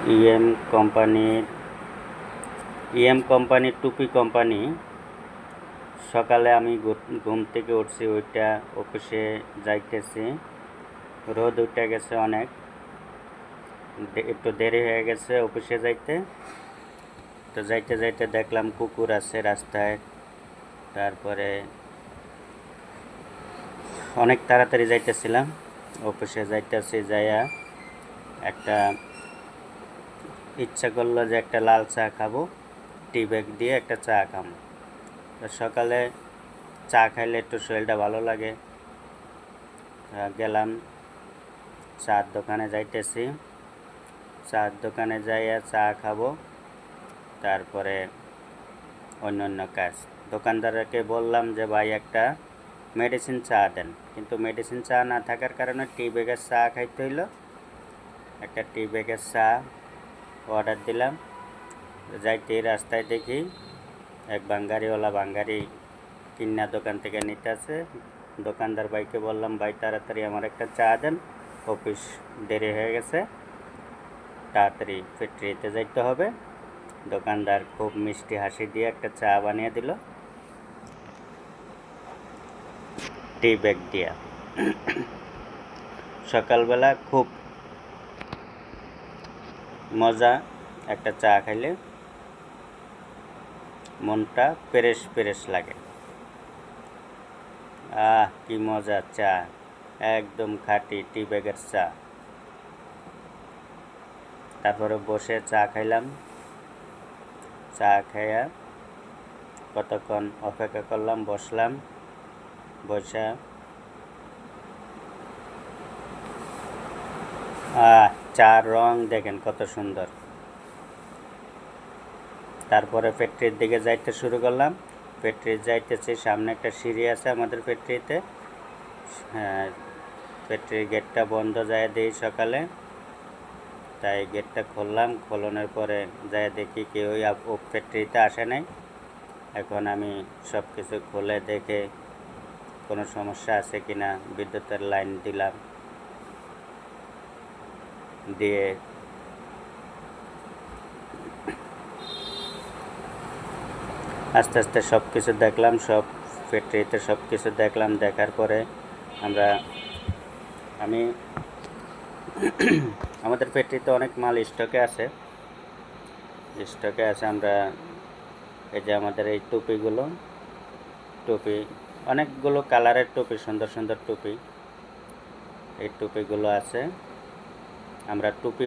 EM কোম্পানির টুপি company. সকালে আমি ঘুম থেকে উঠছি, ওইটা অফিসে যাইতেছি। রোদ উঠে গেছে অনেক, একটু দেরি হয়ে গেছে অফিসে যাইতে। তো যাইতে যাইতে দেখলাম কুকুর আছে রাস্তায়। তারপরে অনেক তাড়াতাড়ি যাইতেছিলাম, অফিসে যাইতেছি। যাইয়া একটা ইচ্ছা করলো যে একটা লাল চা খাবো, টি ব্যাগ দিয়ে একটা চা খাবো। তো সকালে চা খাইলে একটু শরীরটা ভালো লাগে। গেলাম চার দোকানে, যাইতেছি চার দোকানে যাইয়া চা খাবো, তারপরে অন্য কাজ। দোকানদারকে বললাম যে ভাই একটা মেডিসিন চা দেন, কিন্তু মেডিসিন চা না থাকার কারণে টি ব্যাগের চা খাইতে হইলো। একটা টি ব্যাগের চা অর্ডার দিলাম। যাইতে রাস্তায় দেখি এক বাঙ্গারিওয়ালা বাঙ্গারি কিন্না দোকান থেকে নিতে আছে। দোকানদার ভাইকে বললাম, ভাই তাড়াতাড়ি আমার একটা চা দেন, অফিস দেরি হয়ে গেছে, তাড়াতাড়ি ফ্যাক্টরিতে যাইতে হবে। দোকানদার খুব মিষ্টি হাসি দিয়ে একটা চা বানিয়ে দিল, টি ব্যাগ দিয়া। সকালবেলা খুব মজা, একটা চা খাইলে মনটা ফ্রেশ ফ্রেশ লাগে। কি মজা চা, একদম খাঁটি টি ব্যাগের চা। তারপরে বসে চা খাইলাম। চা খাইয়া কতক্ষণ অপেক্ষা করলাম, বসলাম। বসা চার রং দেখেন কত সুন্দর। তারপরে ফ্যাক্টরির দিকে যাইতে শুরু করলাম। ফ্যাক্টরি যাইতেছি, সামনে একটা সিঁড়ি আছে আমাদের ফ্যাক্টরিতে। হ্যাঁ, ফ্যাক্টরির গেটটা বন্ধ যায় দিই সকালে, তাই গেটটা খুললাম। খোলানোর পরে যাই দেখি কেউই ফ্যাক্টরিতে আসে নাই। এখন আমি সব কিছু খুলে দেখে কোনো সমস্যা আছে কিনা বিদ্যুতের লাইন দিলাম, দিয়ে আস্তে আস্তে সব কিছু দেখলাম। সব ফ্যাক্টরিতে সব কিছু দেখলাম। দেখার পরে আমি আমাদের ফ্যাক্টরিতে অনেক মাল স্টকে আছে। আমরা এই যে আমাদের এই টুপি অনেকগুলো কালারের টুপি, সুন্দর সুন্দর টুপি, এই টুপিগুলো আছে। আমরা টুপি